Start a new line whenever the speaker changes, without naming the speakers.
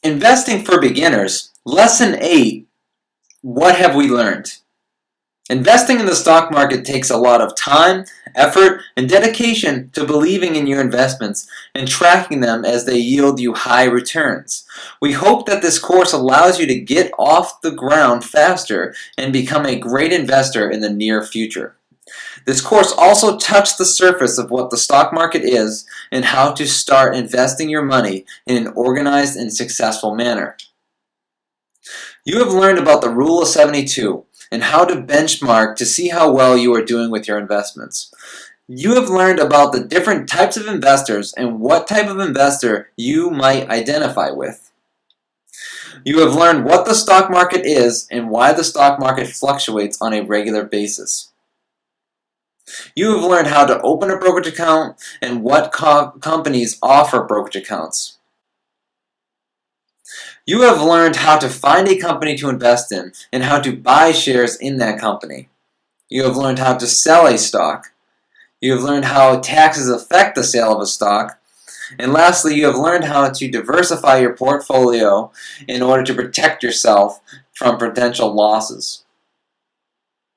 Investing for beginners, lesson 8, what have we learned? Investing in the stock market takes a lot of time, effort, and dedication to believing in your investments and tracking them as they yield you high returns. We hope that this course allows you to get off the ground faster and become a great investor in the near future. This course also touched the surface of what the stock market is and how to start investing your money in an organized and successful manner. You have learned about the Rule of 72 and how to benchmark to see how well you are doing with your investments. You have learned about the different types of investors and what type of investor you might identify with. You have learned what the stock market is and why the stock market fluctuates on a regular basis. You have learned how to open a brokerage account and what companies offer brokerage accounts. You have learned how to find a company to invest in and how to buy shares in that company. You have learned how to sell a stock. You have learned how taxes affect the sale of a stock. And lastly, you have learned how to diversify your portfolio in order to protect yourself from potential losses.